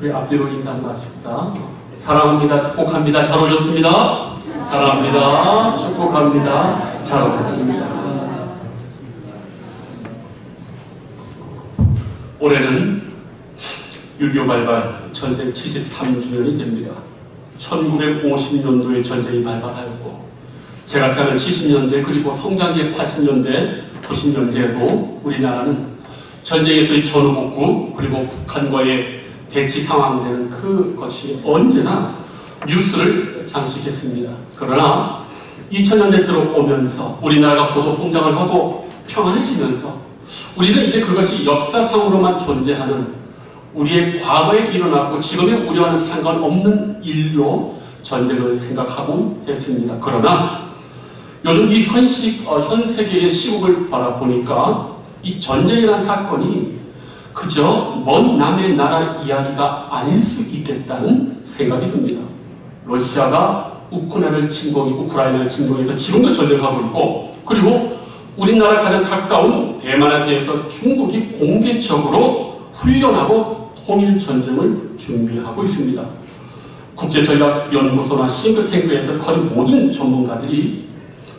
우리 앞뒤로 인사 한번 하십시다. 사랑합니다. 축복합니다. 잘 오셨습니다. 사랑합니다. 축복합니다. 잘 오셨습니다. 올해는 6.25 발발 전쟁 73주년이 됩니다. 1950년도에 전쟁이 발발하였고, 제가 태어난 70년대 그리고 성장기의 80년대, 90년대에도 우리나라는 전쟁에서의 전후복구 그리고 북한과의 대치 상황되는 그것이 언제나 뉴스를 장식했습니다. 그러나 2000년대 들어오면서 우리나라가 고도 성장을 하고 평안해지면서 우리는 이제 그것이 역사상으로만 존재하는 우리의 과거에 일어났고 지금의 우리와는 상관없는 일로 전쟁을 생각하고 했습니다. 그러나 요즘 이 현 세계의 시국을 바라보니까 이 전쟁이라는 사건이 그저 먼 남의 나라 이야기가 아닐 수 있겠다는 생각이 듭니다. 러시아가 우크라이나를 침공해서 지금도 전쟁하고 있고, 그리고 우리나라 가장 가까운 대만한테서 중국이 공개적으로 훈련하고 통일전쟁을 준비하고 있습니다. 국제전략연구소나 싱크탱크에서 거의 모든 전문가들이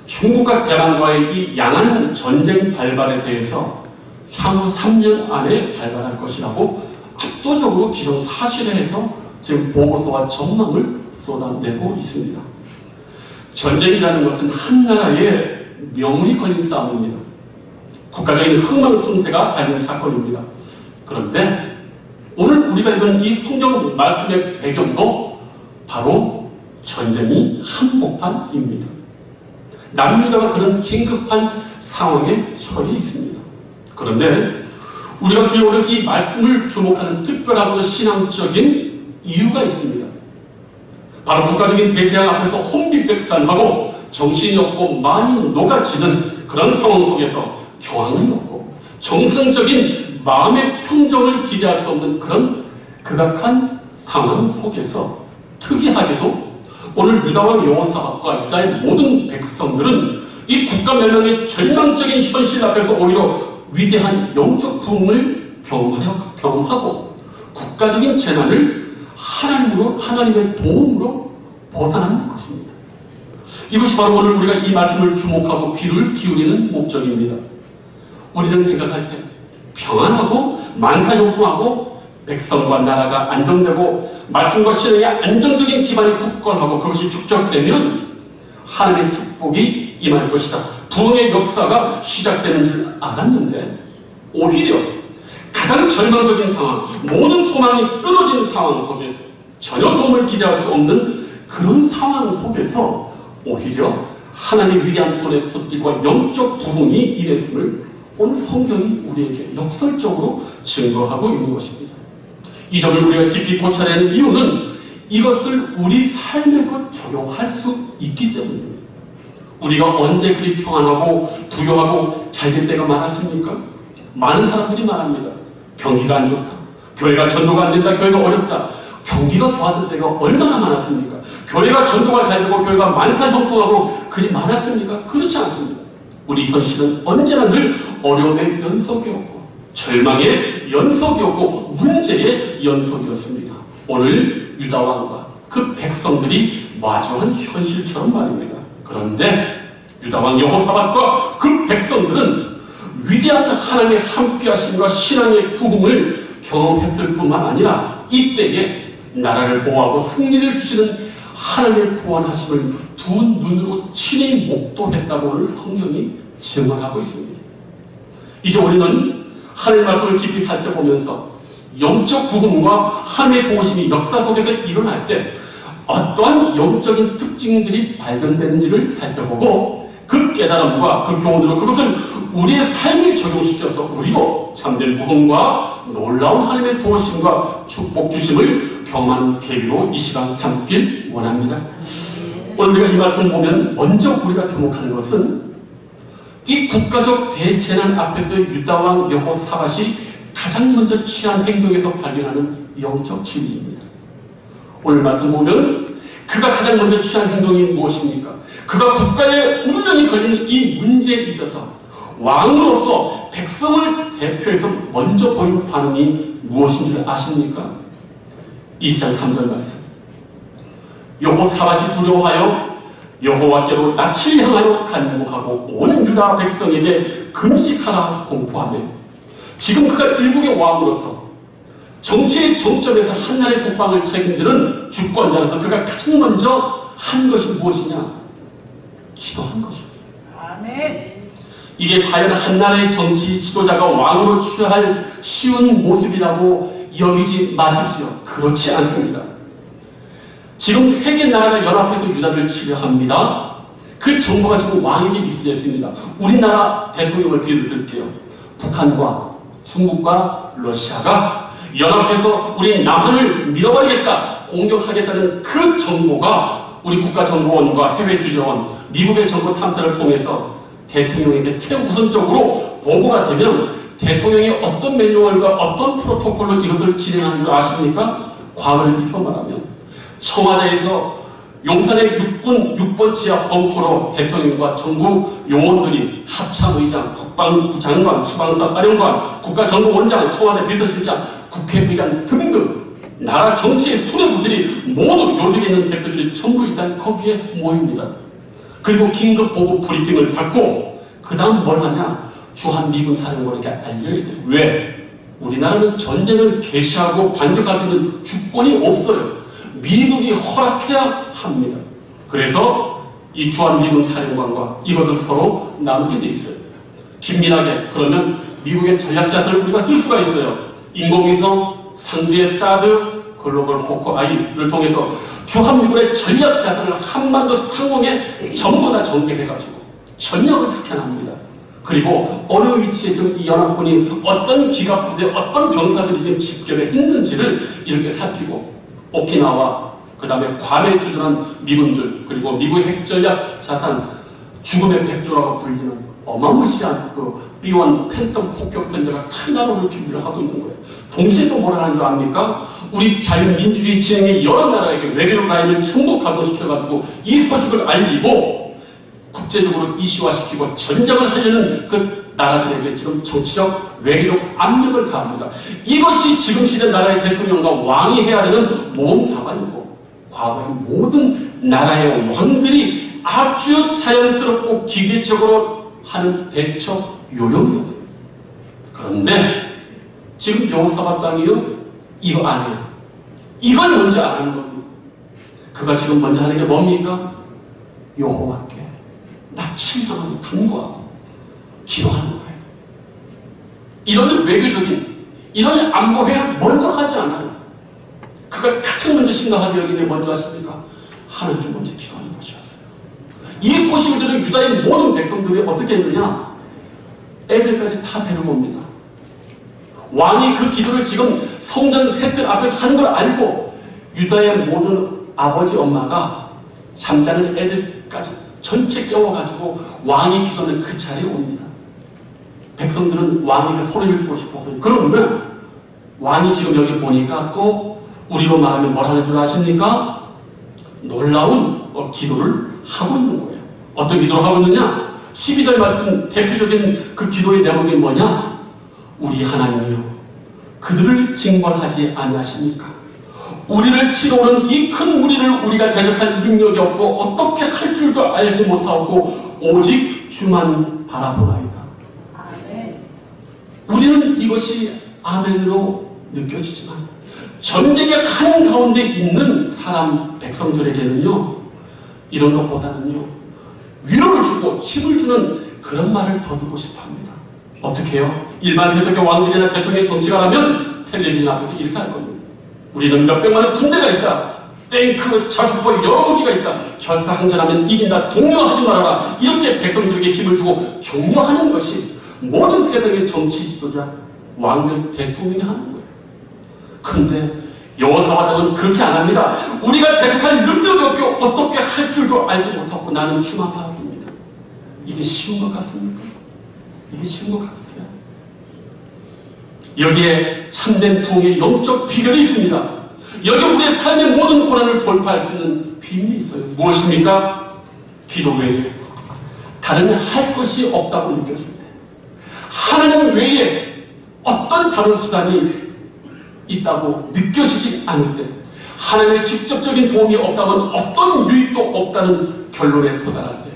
중국과 대만과의 이 양안 전쟁 발발에 대해서 향후 3년 안에 발발할 것이라고 압도적으로 기정사실화해서 지금 보고서와 전망을 쏟아내고 있습니다. 전쟁이라는 것은 한 나라의 명운이 걸린 싸움입니다. 국가적인 흥망성쇠가 달린 사건입니다. 그런데 오늘 우리가 읽은 이 성경 말씀의 배경도 바로 전쟁이 한복판입니다. 남유다가 그런 긴급한 상황에 처해 있습니다. 그런데 우리가 주의 오늘 이 말씀을 주목하는 특별하고 신앙적인 이유가 있습니다. 바로 국가적인 대재앙 앞에서 혼비백산하고 정신이 없고 마음이 녹아지는 그런 상황 속에서 경황이 없고 정상적인 마음의 평정을 기대할 수 없는 그런 극악한 상황 속에서 특이하게도 오늘 유다왕 여호사밧과 유다의 모든 백성들은 이 국가 멸망의 절망적인 현실 앞에서 오히려 위대한 영적 부흥을 경험하고 국가적인 재난을 하나님의 도움으로 벗어나는 것입니다. 이것이 바로 오늘 우리가 이 말씀을 주목하고 귀를 기울이는 목적입니다. 우리는 생각할 때 평안하고 만사형통하고 백성과 나라가 안정되고 말씀과 신앙의 안정적인 기반이 굳건하고 그것이 축적되면 하나님의 축복이 임할 것이다. 부흥의 역사가 시작되는 줄 알았는데 오히려 가장 절망적인 상황, 모든 소망이 끊어진 상황 속에서 전혀 도움을 기대할 수 없는 그런 상황 속에서 오히려 하나님의 위대한 구원의 섭리과 영적 부흥이 임했음을 오늘 성경이 우리에게 역설적으로 증거하고 있는 것입니다. 이 점을 우리가 깊이 고쳐야 하는 이유는 이것을 우리 삶에도 적용할 수 있기 때문입니다. 우리가 언제 그리 평안하고 부유하고 잘될 때가 많았습니까? 많은 사람들이 말합니다. 경기가 안 좋다. 교회가 전도가 안 된다. 교회가 어렵다. 경기가 좋아질 때가 얼마나 많았습니까? 교회가 전도가 잘 되고 교회가 만사형통하고 그리 많았습니까? 그렇지 않습니다. 우리 현실은 언제나 늘 어려움의 연속이었고 절망의 연속이었고 문제의 연속이었습니다. 오늘 유다왕과 그 백성들이 마주한 현실처럼 말입니다. 그런데 유다왕 여호사밧과 그 백성들은 위대한 하나님의 함께하심과 신앙의 부흥을 경험했을 뿐만 아니라 이때에 나라를 보호하고 승리를 주시는 하나님의 구원하심을 두 눈으로 친히 목도했다고 오늘 성경이 증언하고 있습니다. 이제 우리는 하나님의 말씀을 깊이 살펴보면서 영적 부흥과 하나님의 보호심이 역사 속에서 일어날 때 어떠한 영적인 특징들이 발견되는지를 살펴보고 그 깨달음과 그 교훈으로 그것을 우리의 삶에 적용시켜서 우리도 참된 부흥과 놀라운 하나님의 도우심과 축복 주심을 경험하는 계기로 이 시간 삼길 원합니다. 오늘 우리가 이 말씀을 보면 먼저 우리가 주목하는 것은 이 국가적 대재난 앞에서 유다왕 여호사밧이 가장 먼저 취한 행동에서 발견하는 영적 진리입니다. 오늘 말씀 보면 그가 가장 먼저 취한 행동이 무엇입니까? 그가 국가의 운명이 걸리는 이 문제에 있어서 왕으로서 백성을 대표해서 먼저 보인 반응이 무엇인지 아십니까? 2장 3절 말씀. 여호사밧이 두려워하여 여호와께로 낯을 향하여 간구하고 온 유다 백성에게 금식하라 공포하며, 지금 그가 일국의 왕으로서 정치의 정점에서 한 나라의 국방을 책임지는 주권자로서 그가 가장 먼저 한 것이 무엇이냐? 기도한 것이요. 아멘. 이게 과연 한 나라의 정치 지도자가 왕으로 취할 쉬운 모습이라고 여기지 마십시오. 그렇지 않습니다. 지금 세계 나라가 연합해서 유다를 치료합니다. 그 정보가 지금 왕에게 유출됐습니다. 우리나라 대통령을 비롯할게요. 북한과 중국과 러시아가 연합해서 우리 남한을 밀어버리겠다, 공격하겠다는 그 정보가 우리 국가정보원과 해외주재원, 미국의 정보 탐사를 통해서 대통령에게 최우선적으로 보고가 되면 대통령이 어떤 매뉴얼과 어떤 프로토콜로 이것을 진행하는 줄 아십니까? 과거를 비춰 말하면 청와대에서 용산의 육군 6번 지하 벙커로 대통령과 정부 요원들이 합참의장, 국방부 장관, 수방사 사령관, 국가정보원장, 청와대 비서실장, 국회의장 등등 나라 정치의 수뇌부들이 모두 요직에 있는 대표들이 전부 일단 거기에 모입니다. 그리고 긴급 보고 브리핑을 받고 그 다음 뭘 하냐? 주한 미군 사령관에게 알려야 돼요. 왜? 우리나라는 전쟁을 개시하고 반격할 수 있는 주권이 없어요. 미국이 허락해야 합니다. 그래서 이 주한 미군 사령관과 이것을 서로 나누게 돼 있어요. 긴밀하게. 그러면 미국의 전략자산을 우리가 쓸 수가 있어요. 인공위성, 상주의 사드, 글로벌 호크아이를 통해서 주한미군의 전략자산을 한반도 상공에 전부 다 전개해가지고 전역을 스캔합니다. 그리고 어느 위치에 지금 이 연합군이 어떤 기갑부대, 어떤 병사들이 지금 집결해 있는지를 이렇게 살피고 오키나와 그 다음에 괌에 주둔한 미군들, 그리고 미국의 핵전략 자산, 죽음의 백조라고 불리는 어마무시한 그 B-1 팬텀 폭격 밴드가 탈나로를 준비를 하고 있는 거예요. 동시에 또 뭐라 하는 줄 압니까? 우리 자유민주주의 진영의 여러 나라에게 외교 라인을 전부 가동시켜가지고 이 소식을 알리고 국제적으로 이슈화시키고 전쟁을 하려는 그 나라들에게 지금 정치적, 외교적 압력을 가합니다. 이것이 지금 시대 나라의 대통령과 왕이 해야 되는 몸담안이고, 과거의 모든 나라의 왕들이 아주 자연스럽고 기계적으로 하는 대처 요령이었습니다. 그런데 지금 여호사밧 당이요, 이거 안 해요. 이걸 먼저 안 하는 겁니다. 그가 지금 먼저 하는 게 뭡니까? 여호와께 낯을 향하고 간구하고 기도하는 거예요. 이런 외교적인, 이런 안보회를 먼저 하지 않아요. 그가 가장 먼저 심각하게 여기는 먼저 하십니까? 하나님께 먼저 기도하는 것이었어요. 이 소식을 들은 유다의 모든 백성들이 어떻게 했느냐? 애들까지 다 데리고 옵니다. 왕이 그 기도를 지금 성전 셋들 앞에서 하는 걸 알고 유다의 모든 아버지 엄마가 잠자는 애들까지 전체 깨워가지고 왕이 기도하는 그 자리에 옵니다. 백성들은 왕에게 소리를 듣고 싶어서요. 그러면 왕이 지금 여기 보니까 또 우리로 말하면 뭐라 하는 줄 아십니까? 놀라운 기도를 하고 있는 거예요. 어떤 기도를 하고 있느냐? 12절 말씀 대표적인 그 기도의 내용이 뭐냐? 우리 하나님이요, 그들을 징벌하지 아니하십니까? 우리를 치러 오는 이 큰 무리를 우리가 대적할 능력이 없고 어떻게 할 줄도 알지 못하고 오직 주만 바라보나이다. 아멘. 우리는 이것이 아멘으로 느껴지지만 전쟁의 한가운데 있는 사람, 백성들에게는요, 이런 것보다는요, 위로를 주고 힘을 주는 그런 말을 더 듣고 싶어 합니다. 어떻게 해요? 일반 세속의 왕들이나 대통령의 정치가 하면 텔레비전 앞에서 이렇게 할 겁니다. 우리는 몇백만의 군대가 있다. 탱크, 자주포 여러 무기가 있다. 결사항전하면 이긴다. 동요하지 말아라. 이렇게 백성들에게 힘을 주고 격려하는 것이 모든 세상의 정치 지도자, 왕들, 대통령이 하는 거예요. 그런데 여호사밧은 그렇게 안 합니다. 우리가 대적할 능력이 없고 어떻게 할 줄도 알지 못하고 나는 주만 바라봅니다. 이게 쉬운 것 같습니까? 이게 쉬운 것 같으세요? 여기에 참된 통의 영적 비결이 있습니다. 여기 우리의 삶의 모든 고난을 돌파할 수 있는 비밀이 있어요. 무엇입니까? 기도 외에 다른 할 것이 없다고 느껴집니다. 하나님 외에 어떤 다른 수단이 있다고 느껴지지 않을 때, 하나님의 직접적인 도움이 없다면 어떤 유익도 없다는 결론에 도달할 때,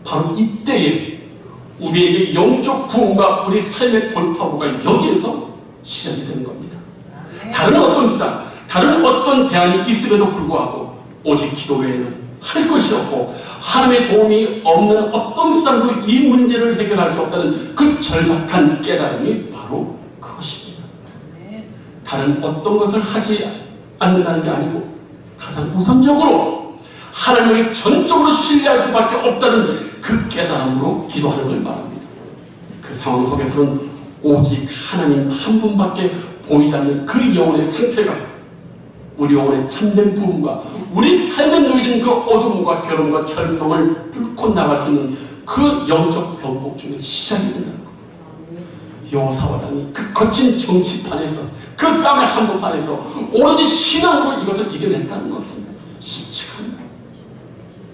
바로 이때에 우리에게 영적 부흥과 우리 삶의 돌파구가 여기에서 시작이 되는 겁니다. 다른 어떤 수단, 다른 어떤 대안이 있음에도 불구하고 오직 기도 외에는 할 것이 없고 하나님의 도움이 없는 어떤 수단도 이 문제를 해결할 수 없다는 그 절박한 깨달음이 바로 그것입니다. 다른 어떤 것을 하지 않는다는 게 아니고 가장 우선적으로 하나님을 전적으로 신뢰할 수밖에 없다는 그 깨달음으로 기도하는 걸 말합니다. 그 상황 속에서는 오직 하나님 한 분밖에 보이지 않는 그 영혼의 상태가 우리 영혼의 참된 부흥과 우리 삶에 놓여진 그 어둠과 괴로움과 절망을 뚫고 나갈 수 있는 그 영적 병복 중에 시작이 된다는 겁니다. 여호사밧 왕이 그 거친 정치판에서 그 싸움의 한복판에서 오로지 신앙으로 이것을 이겨냈다는 것은 쉽지가 않아요.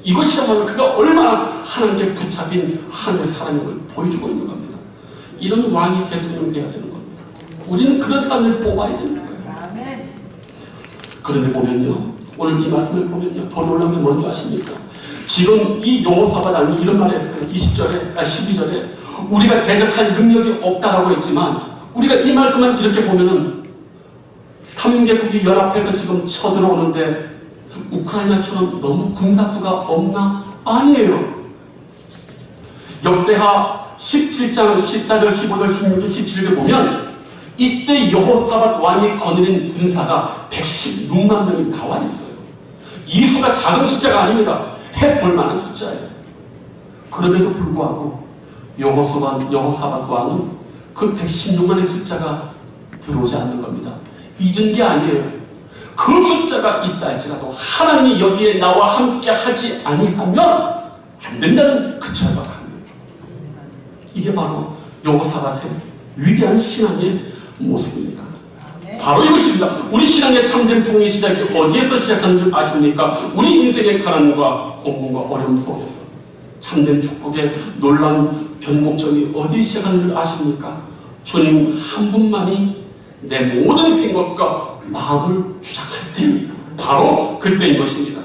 이것이야말로 그가 얼마나 하나님께 붙잡힌 하나님의 사람인 걸 보여주고 있는 겁니다. 이런 왕이 대통령 되어야 되는 겁니다. 우리는 그런 사람을 뽑아야 되는 거예요. 그런데 보면요, 오늘 이 말씀을 보면요, 더 놀라운 게 뭔지 아십니까? 지금 이 여호사밧 왕이 이런 말을 했어요. 12절에 우리가 대적할 능력이 없다라고 했지만 우리가 이 말씀만 이렇게 보면은 3개국이 연합해서 지금 쳐들어오는데 우크라이나처럼 너무 군사수가 없나? 아니에요. 역대하 17장 14절 15절 16절 17절 보면 이때 여호사밧 왕이 거느린 군사가 116만 명이 나와 있어요. 이 수가 작은 숫자가 아닙니다. 해볼 만한 숫자예요. 그럼에도 불구하고 여호사밧 왕은 그 116만의 숫자가 들어오지 않는 겁니다. 잊은 게 아니에요. 그 숫자가 있다 할지라도 하나님이 여기에 나와 함께 하지 아니하면 안 된다는 그 절박함입니다. 이게 바로 여호사밧의 위대한 신앙의 모습입니다. 바로 이것입니다. 우리 신앙의 참된 부흥의 시작이 어디에서 시작하는 줄 아십니까? 우리 인생의 가난과 고문과 어려움 속에서 참된 축복의 놀라운 변곡점이 어디에 시작하는 줄 아십니까? 주님 한 분만이 내 모든 생각과 마음을 주장할 때 바로 그때인 것입니다.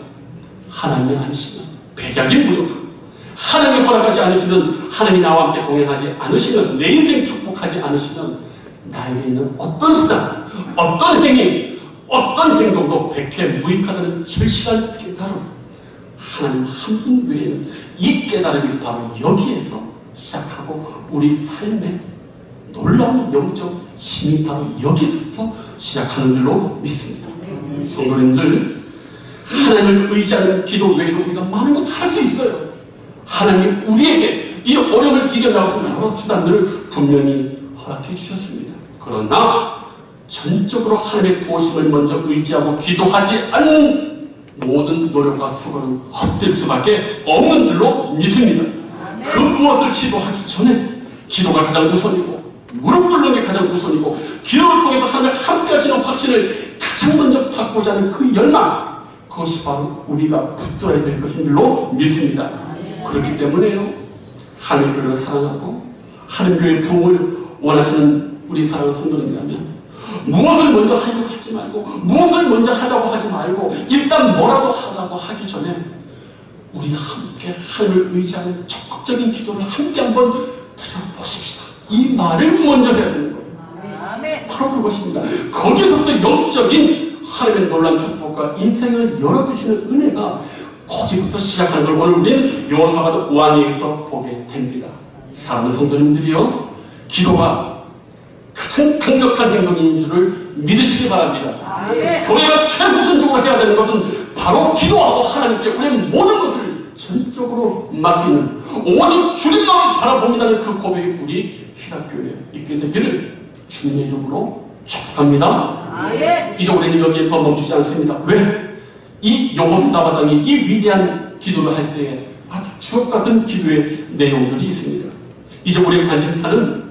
하나님이 아니시면 백약이 무용합니다. 하나님이 허락하지 않으시면, 하나님이 나와 함께 동행하지 않으시면, 내 인생 축복하지 않으시면 나에게 있는 어떤 수단, 어떤 행위, 어떤 행동도 백해 무익하다는 절실한 깨달음, 하나님 한 분 외에는 이 깨달음이 바로 여기에서 시작하고 우리 삶의 놀라운 영적 힘이 바로 여기서부터 시작하는 줄로 믿습니다. 성도님들, 하나님을 의지하는 기도 외에도 우리가 많은 것 할 수 있어요. 하나님 우리에게 이 어려움을 이겨나갈 수 있는 여러 수단들을 분명히 허락해 주셨습니다. 그러나 전적으로 하나님의 도우심을 먼저 의지하고 기도하지 않는 모든 노력과 수고는 헛될 수밖에 없는 줄로 믿습니다. 그 무엇을 시도하기 전에 기도가 가장 우선이고 무릎 꿇는 게 가장 우선이고 기도를 통해서 하나님을 함께 하시는 확신을 가장 먼저 받고자 하는 그 열망, 그것이 바로 우리가 붙들어야 될 것인 줄로 믿습니다. 그렇기 때문에요, 하나님 교회를 사랑하고 하나님 교회의 부흥을 원하시는 우리 사랑하는 성도님이라면 무엇을 먼저 하려고 하지 말고, 무엇을 먼저 하자고 하지 말고, 일단 뭐라도 하라고 하기 전에 우리 함께 하나님을 의지하는 적극적인 기도를 함께 한번 드려보십시다. 이 말을 먼저 해야 되는 거예요. 바로 그것입니다. 거기서부터 영적인 하나님의 놀라운 축복과 인생을 열어주시는 은혜가 거기부터 시작하는 걸 오늘 우리는 여호사밧 왕에서 보게 됩니다. 사랑하는 성도님들이요, 기도가 가장 강력한 행동인 줄을 믿으시기 바랍니다. 교회가 최우선적으로 해야 되는 것은 바로 기도하고 하나님께 우리의 모든 것을 전적으로 맡기는, 오직 주님만 바라봅니다는 그 고백이 우리 희락교회에 있게 되기를 주님의 이름으로 축복합니다. 이제 우리는 여기에 더 멈추지 않습니다. 왜? 이 여호사밧 왕이 이 위대한 기도를 할 때에 아주 주옥같은 기도의 내용들이 있습니다. 이제 우리의 관심사는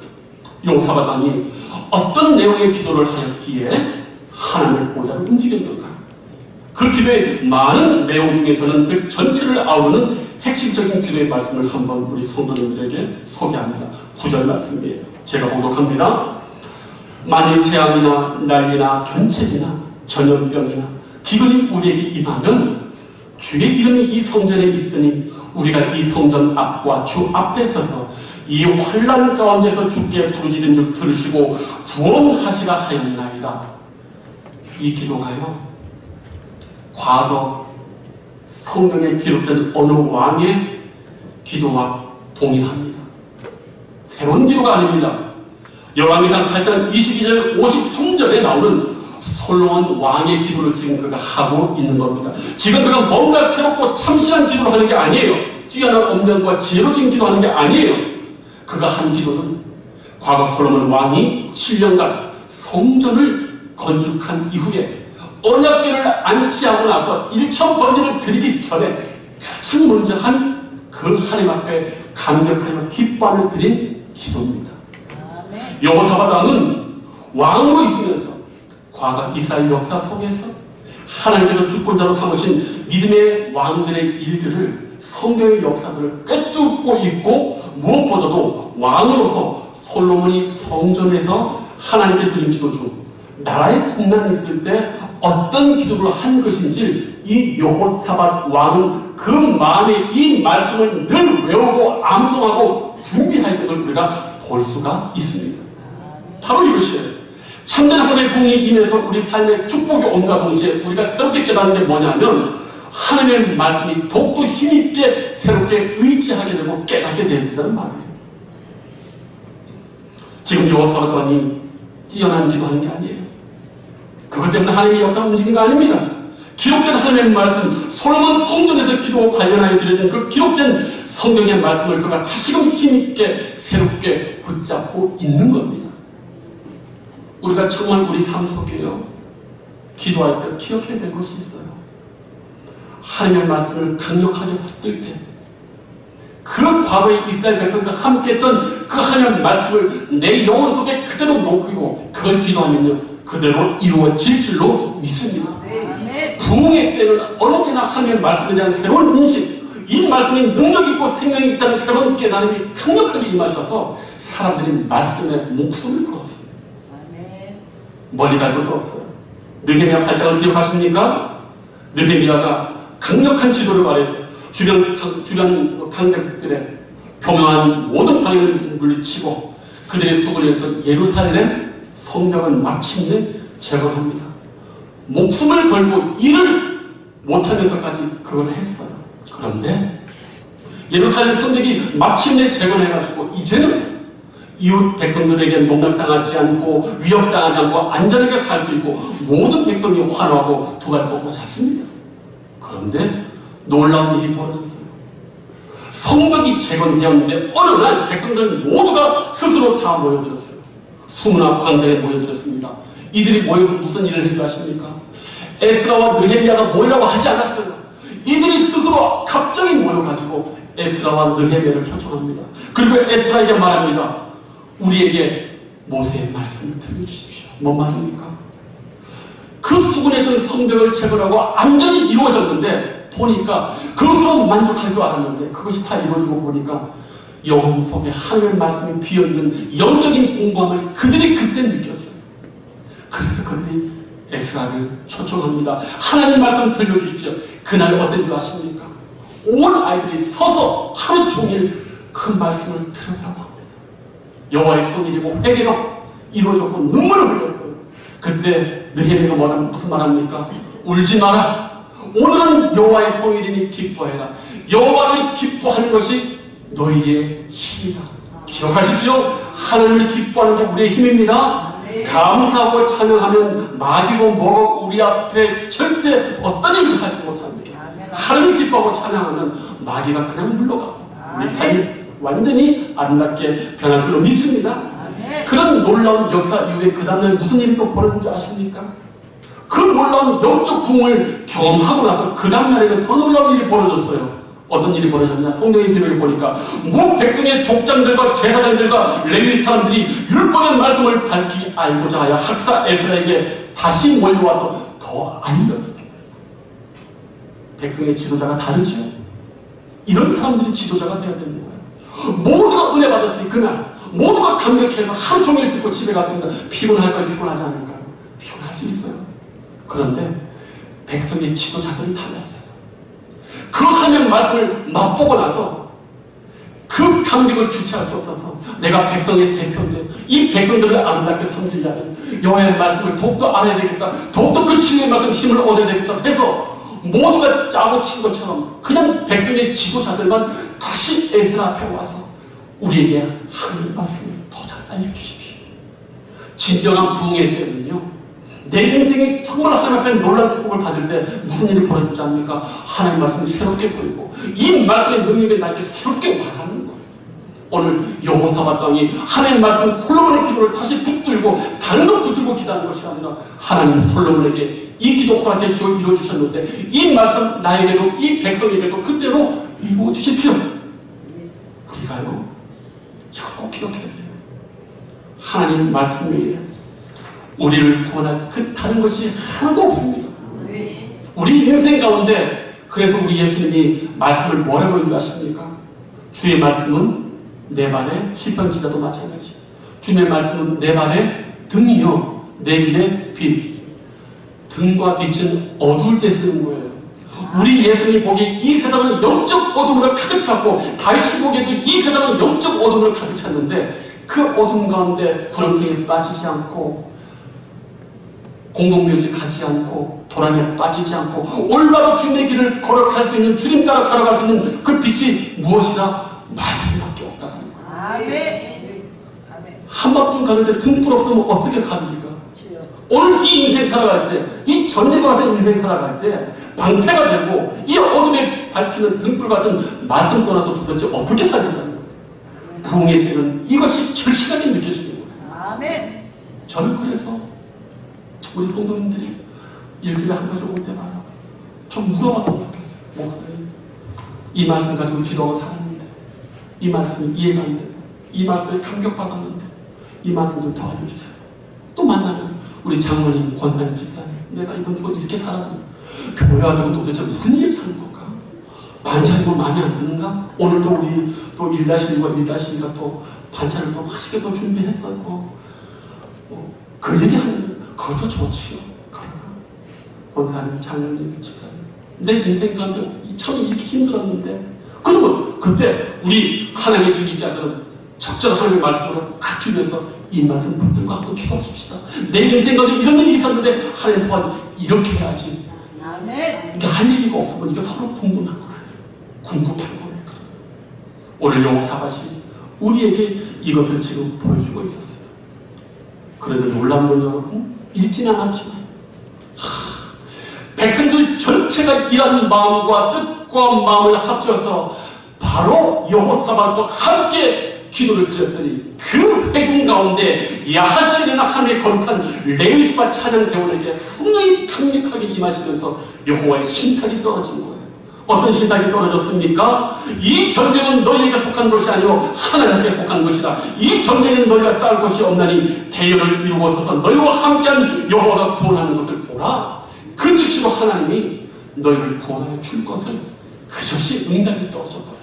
여호사밧 왕이 어떤 내용의 기도를 하였기에 하나님의 보좌를 움직였는가. 그 기도의 많은 내용 중에 저는 그 전체를 아우르는 핵심적인 기도의 말씀을 한번 우리 성도님들에게 소개합니다. 9절 말씀이에요. 제가 봉독합니다. 만일 재앙이나 난리나 견책이나 전염병이나 기근이 우리에게 임하면 주의 이름이 이 성전에 있으니 우리가 이 성전 앞과 주 앞에 서서 이 환난 가운데서 주께 부르짖은 줄 들으시고 구원하시라 하였나이다. 이 기도가요, 과거 성경에 기록된 어느 왕의 기도와 동일합니다. 새로운 기도가 아닙니다. 열왕기상 8장 22절 53절에 나오는 솔로몬 왕의 기도를 지금 그가 하고 있는 겁니다. 지금 그가 뭔가 새롭고 참신한 기도를 하는 게 아니에요. 뛰어난 언변과 지혜로 지금 기도하는 게 아니에요. 그가 한 기도는 과거 솔로몬 왕이 7년간 성전을 건축한 이후에 언약궤를 안치하고 나서 1,000번제를 드리기 전에 가장 먼저 한 그 하나님 앞에 감격하며 기뻐하며 드린 기도입니다. 여호사밧 왕은 왕으로 있으면서 과거 이스라엘 역사 속에서 하나님께서 주권자로 삼으신 믿음의 왕들의 일들을, 성경의 역사들을 꿰뚫고 있고, 무엇보다도 왕으로서 솔로몬이 성전에서 하나님께 드린 기도 중 나라의 국난이 있을 때 어떤 기도를 한 것인지 이 여호사밧 왕은 그 마음에 이 말씀을 늘 외우고 암송하고 준비할 것을 우리가 볼 수가 있습니다. 바로 이것이에요. 참된 하나님의 복이 임해서 우리 삶에 축복이 온과 동시에 우리가 새롭게 깨닫는 게 뭐냐면 하나님의 말씀이 더욱더 힘있게 새롭게 의지하게 되고 깨닫게 되어진다는 말이에요. 지금 여호사밧 왕이 뛰어난 기도하는 게 아니에요. 그것 때문에 하나님의 역사가 움직이는 거 아닙니다. 기록된 하나님의 말씀, 솔로몬 성전에서 기도 관련하여 드려진 그 기록된 성경의 말씀을 그가 다시금 힘있게 새롭게 붙잡고 있는 겁니다. 우리가 정말 우리 삶 속에요, 기도할 때 기억해야 될 것이 있어요. 하나님의 말씀을 강력하게 붙들 때, 그 과거의 이스라엘 백성과 함께 했던 그 하나님의 말씀을 내 영혼 속에 그대로 놓고 그걸 기도하면요, 그대로 이루어질 줄로 믿습니다. 부흥의 때는 어느 때나 하나님의 말씀에 대한 새로운 인식, 이 말씀에 능력이 있고 생명이 있다는 새로운 깨달음이 강력하게 임하셔서 사람들이 말씀에 목숨을 걸었습니다. 멀리 갈 것도 없어요. 느헤미야 8장을 기억하십니까? 느헤미야가 강력한 지도를 발휘해서 주변 강대국들의 교묘한 모든 방해를 물리치고 그들의 속을 했던 예루살렘 성벽을 마침내 제거합니다. 목숨을 걸고 일을 못하면서까지 그걸 했어요. 그런데 예루살렘 성벽이 마침내 제거해가지고 이제는 이웃 백성들에게 농락당하지 않고 위협당하지 않고 안전하게 살 수 있고 모든 백성이 환호하고 두 발 뻗고 잤습니다. 그런데 놀라운 일이 벌어졌어요. 성벽이 재건되었는데 어느 날 백성들 모두가 스스로 다 모여들었어요. 수문화 광장에 모여들었습니다. 이들이 모여서 무슨 일을 할 줄 아십니까? 에스라와 느헤미야가 모이라고 하지 않았어요. 이들이 스스로 갑자기 모여가지고 에스라와 느헤미야를 초청합니다. 그리고 에스라에게 말합니다. 우리에게 모세의 말씀을 들려주십시오. 뭔 말입니까? 그 수군했던 성벽을 제거하고 안전히 이루어졌는데 보니까 그것으로 만족할 줄 알았는데 그것이 다 이루어지고 보니까 영혼 속에 하나님의 말씀이 비어있는 영적인 공부함을 그들이 그때 느꼈어요. 그래서 그들이 에스라를 초청합니다. 하나님 말씀 들려주십시오. 그날 어떤 줄 아십니까? 온 아이들이 서서 하루 종일 그 말씀을 들으려고 합니다. 여호와의 손일이고 회개가 이루어졌고 눈물을 흘렸어요. 그때 느헤미야가 무슨 말합니까? 울지 마라. 오늘은 여호와의 성일이니 기뻐해라. 여호와를 기뻐하는 것이 너희의 힘이다. 기억하십시오. 하나님을 기뻐하는 게 우리의 힘입니다. 감사하고 찬양하면 마귀고 뭐고 우리 앞에 절대 어떤 일도 하지 못합니다. 하나님을 기뻐하고 찬양하면 마귀가 그냥 물러가고 우리 삶이 완전히 아름답게 변할 줄로 믿습니다. 그런 놀라운 역사 이후에 그 다음날 무슨 일이 또 벌어진 줄 아십니까? 그 놀라운 영적 부흥을 경험하고 나서 그 다음날에는 더 놀라운 일이 벌어졌어요. 어떤 일이 벌어졌냐? 성경의 기록을 보니까 무 백성의 족장들과 제사장들과 레위 사람들이 율법의 말씀을 밝히 알고자 하여 학사 에스라에게 다시 몰려와서 더 알려드립니다. 백성의 지도자가 다르지요. 이런 사람들이 지도자가 되어야 되는 거예요. 모두가 은혜 받았으니 그날 모두가 감격해서 하루 종일 듣고 집에 갔습니다. 피곤할까요? 피곤하지 않을까요? 피곤할 수 있어요. 그런데 백성의 지도자들은 달랐어요. 그 하나님 말씀을 맛보고 나서 그 감격을 주체할 수 없어서 내가 백성의 대표인데 이 백성들을 아름답게 섬기려면 여호와의 말씀을 더욱더 알아야 되겠다. 더욱더 그 진리의 말씀 힘을 얻어야 되겠다 해서 모두가 짜고 친 것처럼 그냥 백성의 지도자들만 다시 에스라 앞에 와서 우리에게 하나님의 말씀을 더 잘 알려주십시오. 진정한 부흥의 때는요, 내 인생에 정말 하나님 앞에 놀라운 축복을 받을 때 무슨 일이 벌어지지 않습니까? 하나님의 말씀이 새롭게 보이고 이 말씀의 능력이 나에게 새롭게 와닿는 거예요. 오늘 여호사밧 왕이 하나님의 말씀 솔로몬의 기도를 다시 붙들고 다른 걸 붙들고 기도하는 것이 아니라 하나님 솔로몬에게 이 기도 허락해 주시고 이루어주셨는데 이 말씀 나에게도 이 백성에게도 그대로 이루어주십시오. 우리가요, 이걸 꼭 기억해야 돼요. 하나님 말씀이 우리를 구원할 그 다른 것이 하나도 없습니다. 우리 인생 가운데 그래서 우리 예수님이 말씀을 뭐라고 인도하십니까? 주의 말씀은 내 발의 시편 기자도 마찬가지죠. 주님의 말씀은 내 발의 등이요 내 길의 빛. 등과 빛은 어두울 때 쓰는 거예요. 우리 예수님이 보기에 이 세상은 영적 어둠으로 가득 찼고 다윗이 보기에도 이 세상은 영적 어둠으로 가득 찼는데 그 어둠 가운데 구렁텅이에 빠지지 않고 공공묘지 가지 않고 도란에 빠지지 않고 올바로 주님의 길을 걸어갈 수 있는 주님 따라 걸어갈 수 있는 그 빛이 무엇이라? 말씀밖에 없다는 거예요. 아멘. 한밤중 가는데 등불 없으면 어떻게 갑니까? 오늘 이 인생 살아갈 때, 이 전쟁과 같은 인생 살아갈 때 방패가 되고 이 어둠에 밝히는 등불 같은 말씀 떠나서 도대체 어떻게 살겠다는 거예요. 부흥의 때는 이것이 절실하게 느껴지는 거예요. 아멘. 저는 그래서 우리 성도님들이 일주일에 한 번씩 올 때 봐요. 좀 물어봤으면 좋겠어요. 목사님, 이 말씀 가지고 기도하고 살았는데 이 말씀이 이해가 안 되고 이 말씀에 감격받았는데 이 말씀 좀 더 알려주세요. 또 만나면 우리 장로님, 권사님, 집사님, 내가 이번 주간 이렇게 살았는데 교회 와서 도대체 무슨 얘기 하는 건가? 반찬이고 마음에 안 드는가? 오늘도 우리 또 1-1과 1-2가 또 반찬을 또 맛있게 또 준비했어요. 그 얘기하는 그것도 좋지요. 그러나 권사님, 장로님, 집사님, 내 인생 가운데 참 이렇게 힘들었는데 그러면 그때 우리 하나님의 주기자들은 적절한 하나님의 말씀으로 갖기 위해서 이 말씀 붙들고 한번 기도하십시다. 내 인생 가운데 이런 일이 있었는데 하나님 또한 이렇게 해야지. 아멘. 이게 할 얘기가 없으면 이게 서로 궁금한 거예요. 궁금한 거예요. 오늘 여호사밧이 우리에게 이것을 지금 보여주고 있었어요. 그런데 놀라운 건 여러분, 읽지는 않았지만 백성들 전체가 일하는 마음과 뜻과 마음을 합쳐서 바로 여호사밧과 함께 기도를 드렸더니 그 회중 가운데 야하시는 하나님의 거룩한 레위기파 찬양 대원에게 성령이 강력하게 임하시면서 여호와의 신탁이 떨어진 거예요. 어떤 신탁이 떨어졌습니까? 이 전쟁은 너희에게 속한 것이 아니요 하나님께 속한 것이다. 이 전쟁은 너희가 싸울 것이 없나니 대열을 이루고 서서 너희와 함께한 여호와가 구원하는 것을 보라. 그 즉시로 하나님이 너희를 구원하여 줄 것을 그것이 응답이 떨어져 버렸어요.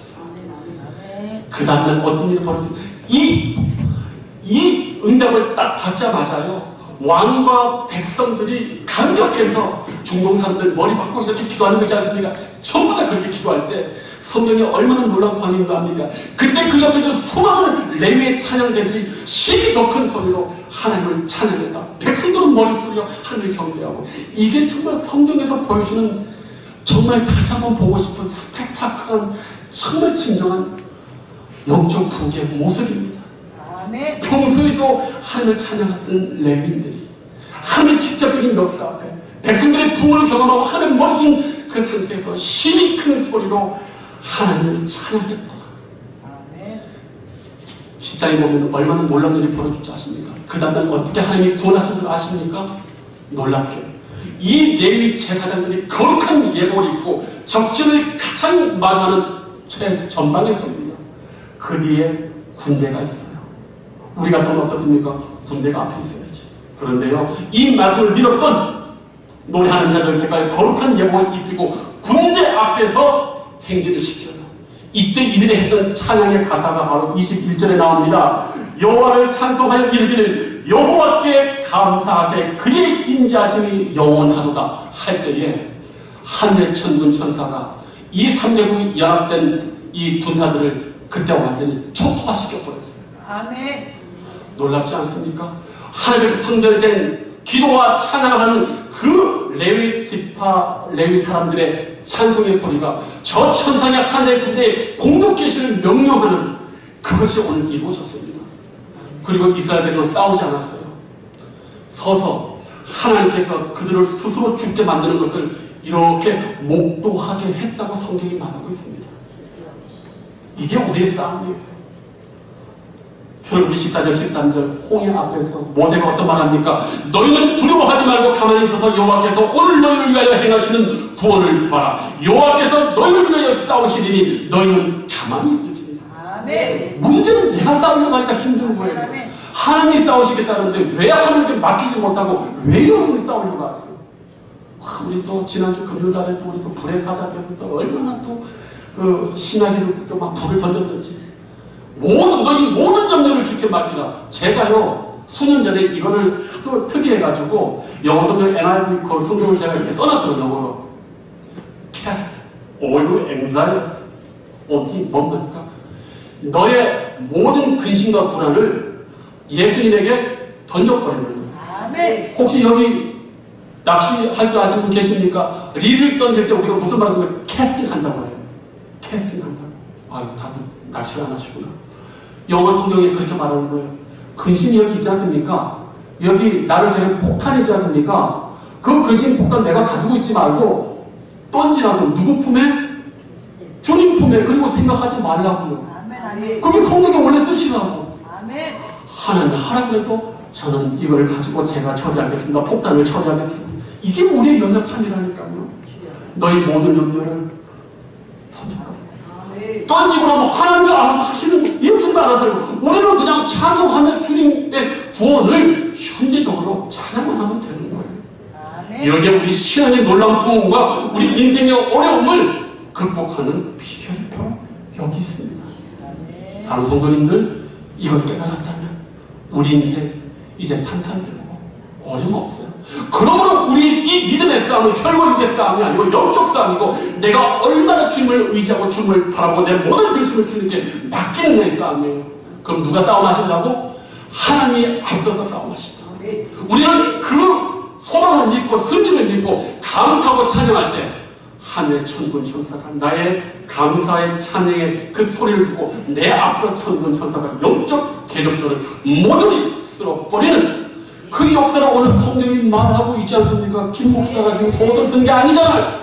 그 다음날 어떤 일이 벌어지고 이 응답을 딱 받자마자요 왕과 백성들이 감격해서 중동 사람들 머리 박고 이렇게 기도하는 거지 않습니까? 전부 다 그렇게 기도할 때 성경이 얼마나 놀라운 광인가 합니까? 그때 그 옆에 있는 수많은 레위의 찬양대들이 심히 더 큰 소리로 하나님을 찬양했다. 백성들은 머릿소리가 하나님을 경배하고 이게 정말 성경에서 보여주는 정말 다시 한번 보고 싶은 스펙타클한 정말 진정한 영적 부흥의 모습입니다. 아멘. 평소에도 하나님을 찬양하던 레위인들이 하나님의 직접적인 역사 앞에 백성들의 부흥을 경험하고 하나님 머리신 그 상태에서 심히 큰 소리로 하나님을 찬양했다. 아멘. 십장에 보면 얼마나 놀라운 일이 벌어질지 아십니까? 그 다음날 어떻게 하나님이 구원하신 줄 아십니까? 놀랍게 이 레위 제사장들이 거룩한 예복을 입고 적진을 가장 마주하는 최전방에 섭니다. 그 뒤에 군대가 있어요. 우리 같으면 어떻습니까? 군대가 앞에 있어야지. 그런데요, 이 말씀을 믿었던 노래하는 자들까지 거룩한 예복을 입히고 군대 앞에서 행진을 시켜요. 이때 이들이 했던 찬양의 가사가 바로 21절에 나옵니다. 여호와를 찬송하여 이르기를 여호와께 감사하세 그의 인자하심이 영원하도다 할 때에 하늘의 천군 천사가 이 3제국이 연합된 이 군사들을 그때 완전히 초토화시켜버렸어요. 아멘. 놀랍지 않습니까? 하늘에 성결된 기도와 찬양하는 그 레위 지파 레위 사람들의 찬송의 소리가 저 천상의 하늘의 군대에 공격 개시를 명령하는 그것이 오늘 이루어졌습니다. 그리고 이스라엘들은 싸우지 않았어요. 서서 하나님께서 그들을 스스로 죽게 만드는 것을 이렇게 목도하게 했다고 성경이 말하고 있습니다. 이게 우리의 싸움이에요. 출애굽기 14장 13절 홍해 앞에서 모세가 어떤 말 합니까? 너희는 두려워하지 말고 가만히 있어서 여호와께서 오늘 너희를 위하여 행하시는 구원을 봐라. 여호와께서 너희를 위하여 싸우시리니 너희는 가만히 있을지니. 아멘. 문제는 내가 싸우려고 하니까 힘든 거예요. 아멘. 하나님이 싸우시겠다는데 왜 하나님께 맡기지 못하고 왜 여러분이 싸우려고 하세요? 우리 또 지난주 금요일날에 또 우리 또 불의 사자께서 또 얼마나 또 그 신하기도 또 막 불을 던졌던지 너희 모든 염려를 주께 맡기라. 제가요 수년 전에 이거를 하도 특이해가지고 영어 성경 NIV 그 성경을 제가 이렇게 써놨더라고요. 영어로 Cast all your anxiety 어디 뭡니까? 너의 모든 근심과 불안을 예수님에게 던져버리는 거예요. 아멘. 혹시 여기 낚시할 줄 아시는 분 계십니까? 리를 던질 때 우리가 무슨 말을 하면 캐스팅 한다고 해요. 캐스팅 한다고. 아유, 다들 낚시를 안 하시구나. 영어 성경에 그렇게 말하는 거예요. 근심이 여기 있지 않습니까? 여기 나를 데리는 폭탄이 있지 않습니까? 그 근심 폭탄 내가 가지고 있지 말고 던지라고. 누구 품에? 주님 품에. 그리고 생각하지 말라고요. 아멘. 아멘. 그게 성경의 원래 뜻이라고. 아멘. 하나님 하라 그래도 저는 이걸 가지고 제가 처리하겠습니다. 폭탄을 처리하겠습니다. 이게 우리의 연약함이라니까요. 너희 모든 염려를 던져라. 던지고 나면 하나님이 알아서 하시는 예수님이 알아서 하고 우리는 그냥 찬송하며 주님의 구원을 현재적으로 찬양만 하면 되는 거예요. 아멘. 이렇게 우리 신앙의 놀라운 부흥과 우리 인생의 어려움을 극복하는 비결이 바로 여기 있습니다. 아멘. 사랑하는 성도님들 이걸 깨달았다면 우리 인생 이제 탄탄되고 어려움 없어요. 그러므로 우리 이 믿음의 싸움은 혈과 육의 싸움이 아니고 영적 싸움이고 내가 얼마나 주님을 의지하고 주님을 바라보고 내 모든 결심을 주님께 맡기는 내 싸움이에요. 그럼 누가 싸움하신다고? 하나님이 앞서서 싸움하신다. 우리는 그 소망을 믿고 승리를 믿고 감사하고 찬양할 때 하늘의 천군 천사가 나의 감사의 찬양의 그 소리를 듣고 내 앞서 천군 천사가 영적 계적들을 모조리 쓸어버리는 그 역사를 오늘 성경이 말하고 있지 않습니까? 김 목사가 지금 소설 쓴 게 아니잖아요.